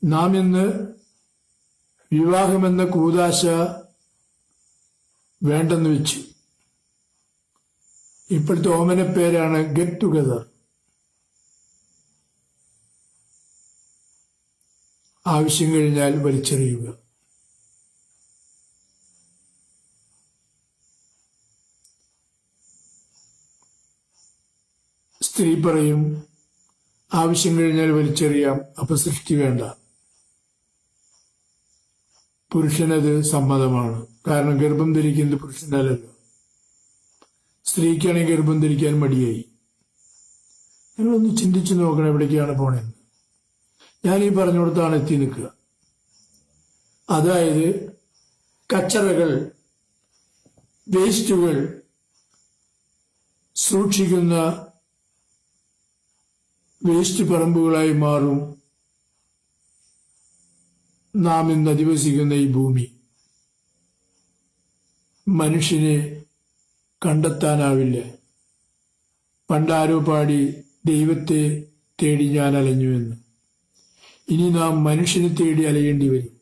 നാം ഇന്ന് വിവാഹമെന്ന കൂദാശ വേണ്ടെന്ന് വെച്ചു. ഇപ്പോഴത്തെ ഓമനപ്പേരാണ് ഗെറ്റ് ടുഗദർ. ആവശ്യം കഴിഞ്ഞാൽ വലിച്ചെറിയുക. സ്ത്രീ പറയും ആവശ്യം കഴിഞ്ഞാൽ വലിച്ചെറിയാം, അപ്പൊ സൃഷ്ടി വേണ്ട. പുരുഷനത് സമ്മതമാണ്. കാരണം ഗർഭം ധരിക്കുന്നത് പുരുഷനല്ലല്ലോ. സ്ത്രീക്കാണെങ്കിൽ ഗർഭം ധരിക്കാൻ മടിയായി. നിങ്ങളൊന്ന് ചിന്തിച്ചു നോക്കണം എവിടേക്കാണ് പോണെന്ന്. ഞാൻ ഈ പറഞ്ഞുകൊടുത്താണ് എത്തി നിൽക്കുക. അതായത് കച്ചറകൾ, വേസ്റ്റുകൾ സൂക്ഷിക്കുന്ന വേസ്റ്റ് പറമ്പുകളായി മാറും നാം ഇന്ന് അധിവസിക്കുന്ന ഈ ഭൂമി. മനുഷ്യനെ കണ്ടെത്താനാവില്ല. പണ്ടാരോ പാടി ദൈവത്തെ തേടി ഞാൻ അലഞ്ഞുവെന്ന്. ഇനി നാം മനുഷ്യനെ തേടി അലയേണ്ടി വരും.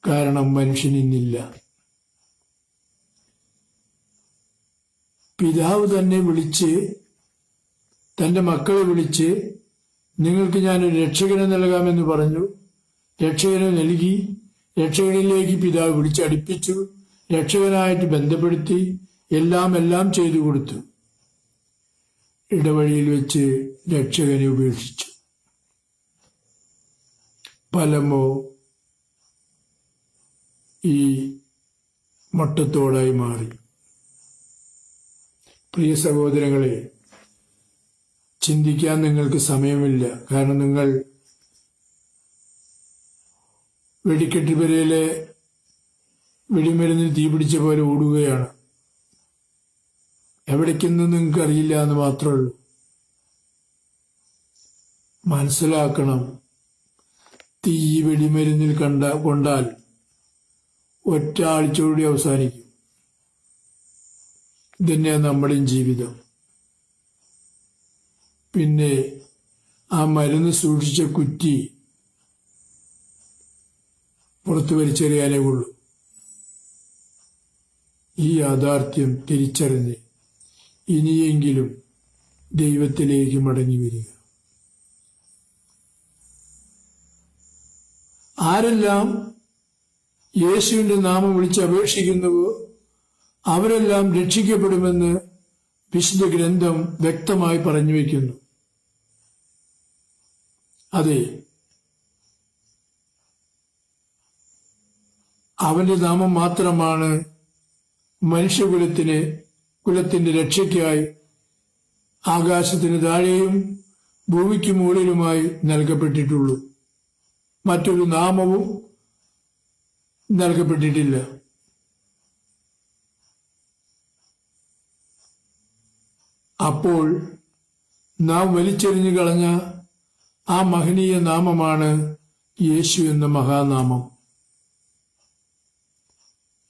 കാരണം മനുഷ്യൻ ഇന്നില്ല. പിതാവ് തന്നെ വിളിച്ച്, തന്റെ മക്കളെ വിളിച്ച്, നിങ്ങൾക്ക് ഞാനൊരു രക്ഷകനെ നൽകാമെന്ന് പറഞ്ഞു. രക്ഷകനെ നൽകി. രക്ഷകനിലേക്ക് പിതാവ് വിളിച്ചടിപ്പിച്ചു. രക്ഷകനായിട്ട് ബന്ധപ്പെടുത്തി എല്ലാം ചെയ്തു കൊടുത്തു. ഇടവഴിയിൽ വെച്ച് രക്ഷകനെ ഉപേക്ഷിച്ചു. ഫലമോ ഈ മട്ടത്തോടായി മാറി. പ്രിയ സഹോദരങ്ങളെ, ചിന്തിക്കാൻ നിങ്ങൾക്ക് സമയമില്ല. കാരണം നിങ്ങൾ വെടിക്കെട്ടുപുരയിലെ വെടിമരുന്നിൽ തീപിടിച്ച പോലെ ഓടുകയാണ്. എവിടേക്കെന്ന് നിങ്ങൾക്ക് അറിയില്ല എന്ന് മാത്രമേ ഉള്ളൂ. മനസ്സിലാക്കണം, തീ വെടിമരുന്നിൽ കൊണ്ടാൽ ഒറ്റ ആഴ്ചയോടെ അവസാനിക്കും. ഇതന്നെയാണ് നമ്മുടെയും ജീവിതം. പിന്നെ ആ മരുന്ന് സൂക്ഷിച്ച കുറ്റി പുറത്തു വലിച്ചെറിയാനേ ഉള്ളൂ. ഈ യാഥാർത്ഥ്യം തിരിച്ചറിഞ്ഞ് ഇനിയെങ്കിലും ദൈവത്തിലേക്ക് മടങ്ങി വരിക. ആരെല്ലാം യേശുവിന്റെ നാമം വിളിച്ച് അപേക്ഷിക്കുന്നുവോ അവരെല്ലാം രക്ഷിക്കപ്പെടുമെന്ന് വിശുദ്ധ ഗ്രന്ഥം വ്യക്തമായി പറഞ്ഞു വയ്ക്കുന്നു. അതെ, അവന്റെ നാമം മാത്രമാണ് മനുഷ്യകുലത്തിന്റെ രക്ഷയ്ക്കായി ആകാശത്തിന് താഴെയും ഭൂമിക്ക് മുകളിലുമായി നൽകപ്പെട്ടിട്ടുള്ളൂ. മറ്റൊരു നാമവും നൽകപ്പെട്ടിട്ടില്ല. അപ്പോൾ നാം വലിച്ചെറിഞ്ഞു കളഞ്ഞ ആ മഹനീയ നാമമാണ് യേശു എന്ന മഹാനാമം.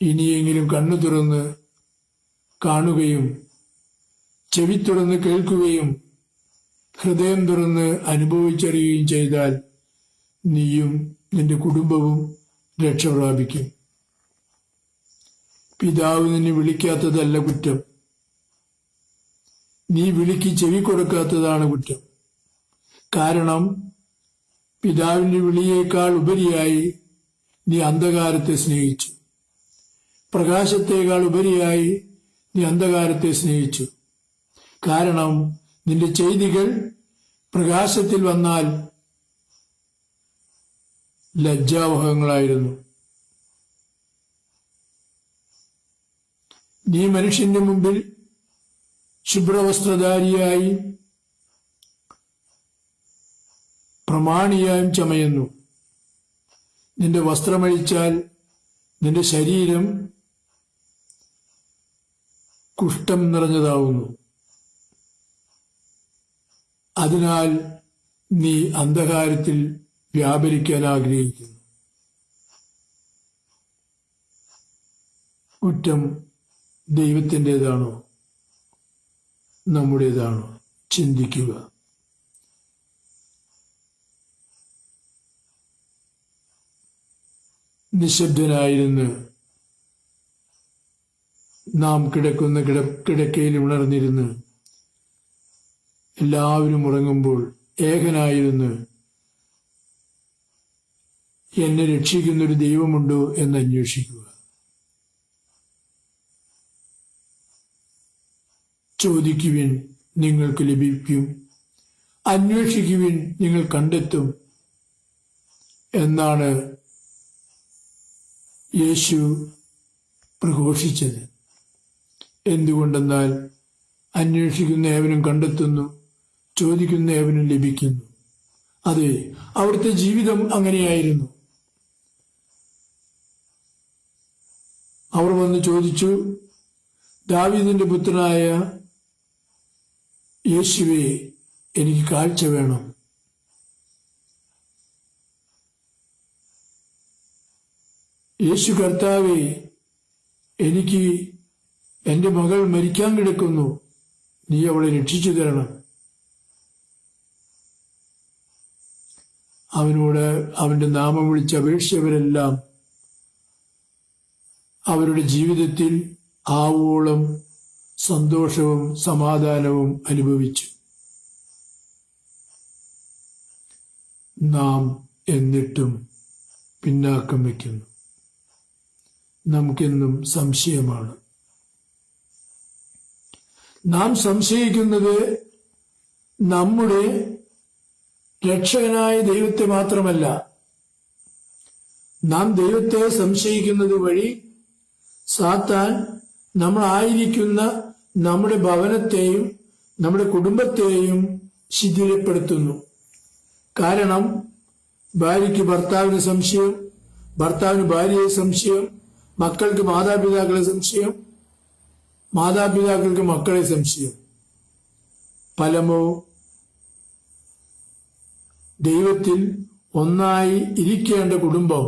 ഇനിയെങ്കിലും കണ്ണു തുറന്ന് കാണുകയും ചെവി തുറന്ന് കേൾക്കുകയും ഹൃദയം തുറന്ന് അനുഭവിച്ചറിയുകയും ചെയ്താൽ നീയും നിന്റെ കുടുംബവും രക്ഷ പ്രാപിക്കും. പിതാവ് നിന്നെ വിളിക്കാത്തതല്ല കുറ്റം, നീ വിളിക്ക് ചെവി കൊടുക്കാത്തതാണ് കുറ്റം. കാരണം പിതാവിന്റെ വിളിയേക്കാൾ ഉപരിയായി നീ അന്ധകാരത്തെ സ്നേഹിച്ചു. പ്രകാശത്തേക്കാൾ ഉപരിയായി നീ അന്ധകാരത്തെ സ്നേഹിച്ചു. കാരണം നിന്റെ ചെയ്തികൾ പ്രകാശത്തിൽ വന്നാൽ ലജ്ജാവഹങ്ങളായിരുന്നു. നീ മനുഷ്യന്റെ മുമ്പിൽ ശുഭ്രവസ്ത്രധാരിയായി പ്രമാണിയായും ചമയുന്നു. നിന്റെ വസ്ത്രമഴിച്ചാൽ നിന്റെ ശരീരം കുഷ്ഠം നിറഞ്ഞതാവുന്നു. അതിനാൽ നീ അന്ധകാരത്തിൽ വ്യാപരിക്കാൻ ആഗ്രഹിക്കുന്നു. കുറ്റം ദൈവത്തിൻ്റെതാണോ നമ്മുടേതാണോ? ചിന്തിക്കുക. നിശബ്ദനായിരുന്ന് നാം കിടക്കുന്ന കിടക്കയിൽ ഉണർന്നിരുന്ന് എല്ലാവരും ഉറങ്ങുമ്പോൾ ഏകനായിരുന്ന് എന്നെ രക്ഷിക്കുന്നൊരു ദൈവമുണ്ടോ എന്ന് അന്വേഷിക്കുക. ചോദിക്കുവിൻ, നിങ്ങൾക്ക് ലഭിക്കും. അന്വേഷിക്കുവിൻ, നിങ്ങൾ കണ്ടെത്തും എന്നാണ് യേശു പ്രഘോഷിച്ചത്. എന്തുകൊണ്ടെന്നാൽ അന്വേഷിക്കുന്ന ഏവനും കണ്ടെത്തുന്നു, ചോദിക്കുന്ന ഏവനും ലഭിക്കുന്നു. അതെ, അവിടുത്തെ ജീവിതം അങ്ങനെയായിരുന്നു. അവർ വന്ന് ചോദിച്ചു, ദാവീദിന്റെ പുത്രനായ യേശുവേ, എനിക്ക് കാഴ്ച വേണം. യേശു കർത്താവേ, എനിക്ക് എന്റെ മകൾ മരിക്കാൻ കിടക്കുന്നു, നീ അവളെ രക്ഷിച്ചു തരണം. അവനോട് അവന്റെ നാമം വിളിച്ച് അപേക്ഷിച്ചവരെല്ലാം അവരുടെ ജീവിതത്തിൽ ആവോളം സന്തോഷവും സമാധാനവും അനുഭവിച്ചു. നാം എന്നിട്ടും പിന്നാക്കം വയ്ക്കുന്നു. നമുക്കെന്നും സംശയമാണ്. നാം സംശയിക്കുന്നത് നമ്മുടെ രക്ഷകനായ ദൈവത്തെ മാത്രമല്ല, നാം ദൈവത്തെ സംശയിക്കുന്നത് വഴി സാത്താൻ നമ്മളായിരിക്കുന്ന നമ്മുടെ ഭവനത്തെയും നമ്മുടെ കുടുംബത്തെയും ശിഥിലപ്പെടുത്തുന്നു. കാരണം ഭാര്യയ്ക്ക് ഭർത്താവിന് സംശയം, ഭർത്താവിന് ഭാര്യയെ സംശയം, മക്കൾക്ക് മാതാപിതാക്കളെ സംശയം, മാതാപിതാക്കൾക്ക് മക്കളെ സംശയം. ഫലമോ ദൈവത്തിൽ ഒന്നായി ഇരിക്കേണ്ട കുടുംബം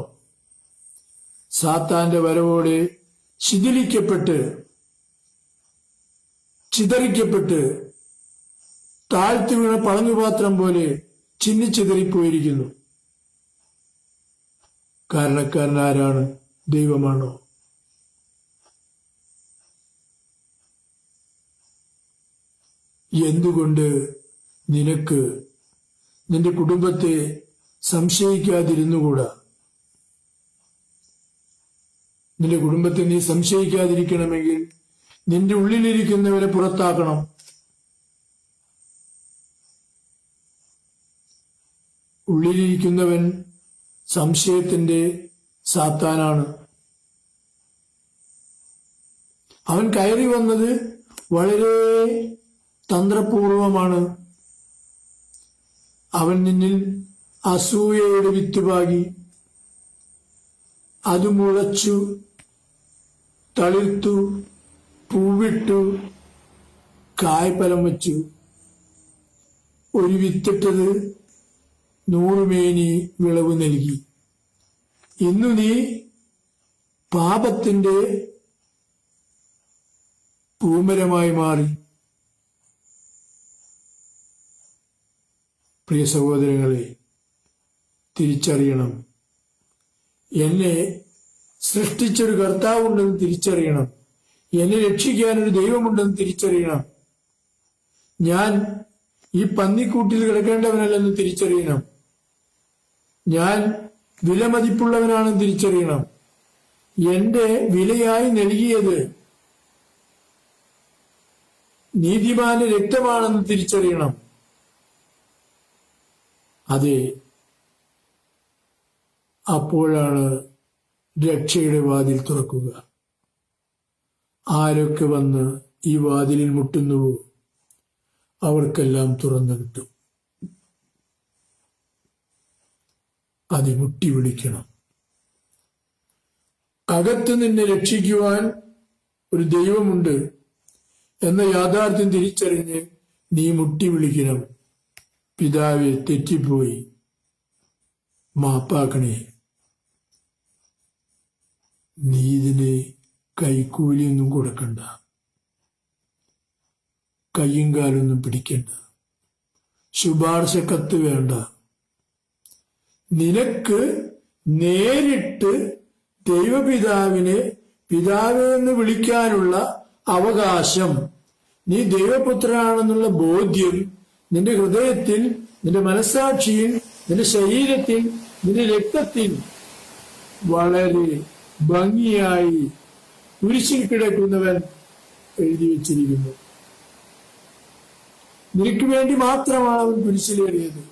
സാത്താന്റെ വരവോടെ ശിഥിലിക്കപ്പെട്ട് ചിതറിക്കപ്പെട്ട് താഴ്ത്തി വീണ പളങ്ങുപാത്രം പോലെ ചിന്നിച്ചിതറിപ്പോയിരിക്കുന്നു. കാരണക്കാരനാരാണ്? ദൈവമാണോ? എന്തുകൊണ്ട് നിനക്ക് നിന്റെ കുടുംബത്തെ സംശയിക്കാതിരുന്നുകൂടാ? നിന്റെ കുടുംബത്തെ നീ സംശയിക്കാതിരിക്കണമെങ്കിൽ നിന്റെ ഉള്ളിലിരിക്കുന്നവരെ പുറത്താക്കണം. ഉള്ളിലിരിക്കുന്നവൻ സംശയത്തിന്റെ സാത്താനാണ്. അവൻ കയറി വന്നത് വളരെ തന്ത്രപൂർവമാണ്. അവൻ നിന്നിൽ അസൂയയുടെ വിത്തുപാകി, അത് മുളച്ചു തളിർത്തു പൂവിട്ടു കായ്ഫലം വച്ചു. ഒരു വിത്തിട്ടത് 100 മേനി വിളവ് നൽകി. ഇന്നു നീ പാപത്തിന്റെ പൂമരമായി മാറി. പ്രിയ സഹോദരങ്ങളെ, തിരിച്ചറിയണം. എന്നെ സൃഷ്ടിച്ചൊരു കർത്താവുണ്ടെന്ന് തിരിച്ചറിയണം. എന്നെ രക്ഷിക്കാനൊരു ദൈവമുണ്ടെന്ന് തിരിച്ചറിയണം. ഞാൻ ഈ പന്നിക്കൂട്ടിൽ കിടക്കേണ്ടവനല്ലെന്ന് തിരിച്ചറിയണം. ഞാൻ വിലമതിപ്പുള്ളവനാണെന്ന് തിരിച്ചറിയണം. എന്റെ വിലയായി നൽകിയത് നീതിമാന്റെ രക്തമാണെന്ന് തിരിച്ചറിയണം. അതെ, അപ്പോഴാണ് രക്ഷയുടെ വാതിൽ തുറക്കുക. ആരൊക്കെ വന്ന് ഈ വാതിലിൽ മുട്ടുന്നുവോ അവർക്കെല്ലാം തുറന്നു കിട്ടും. അത് മുട്ടി വിളിക്കണം. അകത്ത് നിന്നെ രക്ഷിക്കുവാൻ ഒരു ദൈവമുണ്ട് എന്ന യാഥാർത്ഥ്യം തിരിച്ചറിഞ്ഞ് നീ മുട്ടി വിളിക്കണം. പിതാവേ, തെറ്റിപ്പോയി, മാപ്പാക്കണേ. നീ ഇതിന് കൈക്കൂലിയൊന്നും കൊടുക്കണ്ട, കയ്യും കാലൊന്നും പിടിക്കണ്ട, ശുപാർശ കത്ത് വേണ്ട. നിനക്ക് നേരിട്ട് ദൈവപിതാവിനെ പിതാവേ എന്ന് വിളിക്കാനുള്ള അവകാശം, നീ ദൈവപുത്രനാണെന്നുള്ള ബോധ്യം നിന്റെ ഹൃദയത്തിൽ, നിന്റെ മനസ്സാക്ഷിയിൽ, നിന്റെ ശരീരത്തിൽ, നിന്റെ രക്തത്തിൽ വളരെ ഭംഗിയായി കുരിശിൽ കിടക്കുന്നവൻ എഴുതി വച്ചിരിക്കുന്നു. നിനക്ക് വേണ്ടി മാത്രമാണ് അവൻ കുരിശിലേറിയത്.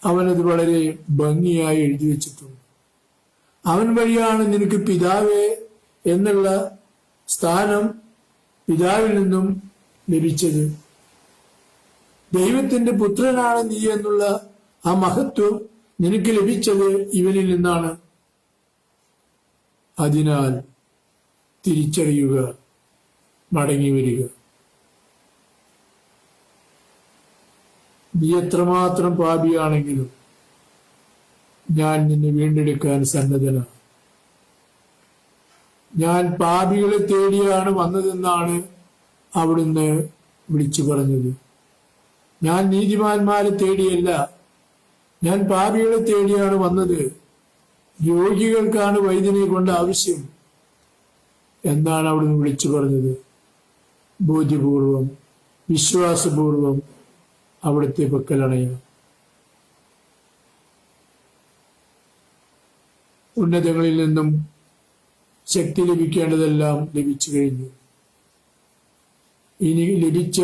അവനത് വളരെ ഭംഗിയായി എഴുതി വച്ചിട്ടുണ്ട്. അവൻ വഴിയാണ് നിനക്ക് പിതാവേ എന്നുള്ള സ്ഥാനം പിതാവിൽ നിന്നും ലഭിച്ചത്. ദൈവത്തിന്റെ പുത്രനാണ് നീ എന്നുള്ള ആ മഹത്വം നിനക്ക് ലഭിച്ചത് ഇവനിൽ നിന്നാണ്. അതിനാൽ തിരിച്ചറിയുക, മടങ്ങി വരിക. നീ എത്രമാത്രം പാപിയാണെങ്കിലും ഞാൻ നിന്നെ വീണ്ടെടുക്കാൻ സന്നദ്ധനാണ്. ഞാൻ പാപികളെ തേടിയാണ് വന്നതെന്നാണ് അവിടുന്ന് വിളിച്ചു പറഞ്ഞത്. ഞാൻ നീതിമാന്മാരെ തേടിയല്ല, ഞാൻ പാപികളെ തേടിയാണ് വന്നത്. രോഗികൾക്കാണ് വൈദ്യനെ കൊണ്ട് ആവശ്യം എന്നാണ് അവിടുന്ന് വിളിച്ചു പറഞ്ഞത്. ബോധ്യപൂർവം, വിശ്വാസപൂർവം അവിടുത്തെ പക്കലണയാം. ഉന്നതങ്ങളിൽ നിന്നും ശക്തി ലഭിക്കേണ്ടതെല്ലാം ലഭിച്ചു കഴിഞ്ഞു. ഇനി ലഭിച്ച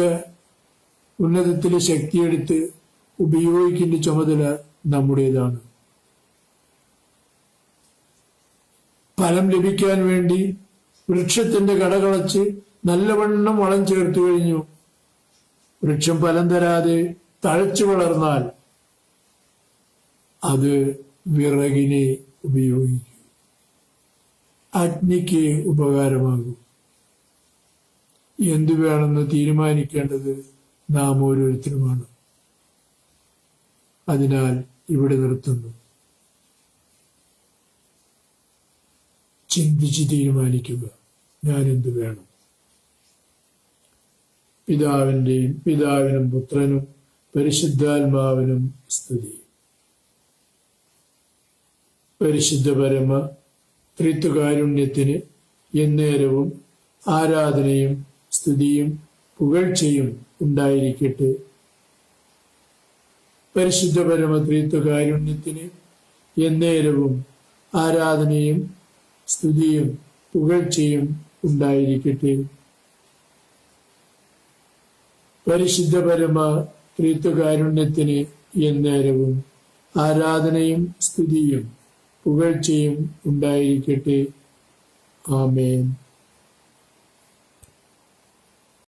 ഉന്നതത്തിലെ ശക്തിയെടുത്ത് ഉപയോഗിക്കേണ്ട ചുമതല നമ്മുടേതാണ്. ഫലം ലഭിക്കാൻ വേണ്ടി വൃക്ഷത്തിന്റെ കടകളച്ച് നല്ലവണ്ണം വളം ചേർത്തു കഴിഞ്ഞു. വൃക്ഷം ഫലം തരാതെ തഴച്ചു വളർന്നാൽ അത് വിറകിനെ ഉപയോഗിക്കും, അഗ്നിക്ക് ഉപകാരമാകും. എന്തു വേണമെന്ന് തീരുമാനിക്കേണ്ടത് നാം ഓരോരുത്തരുമാണ്. അതിനാൽ ഇവിടെ നിർത്തുന്നു. ചിന്തിച്ച് തീരുമാനിക്കുക, ഞാൻ എന്തു വേണം. പിതാവിനും പുത്രനും പരിശുദ്ധാത്മാവിനും സ്തുതി. പരിശുദ്ധ പരമ ത്രിത്വകാരുണ്യത്തിന് എന്നേരവും ആരാധനയും സ്തുതിയും പുകഴ്ചയും ഉണ്ടായിരിക്കട്ടെ. പരിശുദ്ധ പരമ ത്രിത്വകാരുണ്യത്തിന് എന്നേരവും ആരാധനയും സ്തുതിയും പുകഴ്ചയും ഉണ്ടായിരിക്കട്ടെ. പരിശുദ്ധ പരമ ത്രിത്വകാരുണ്യത്തിന് എന്നേരവും ആരാധനയും സ്തുതിയും പുകഴ്ചയും ഉണ്ടായിരിക്കട്ടെ. ആമേൻ.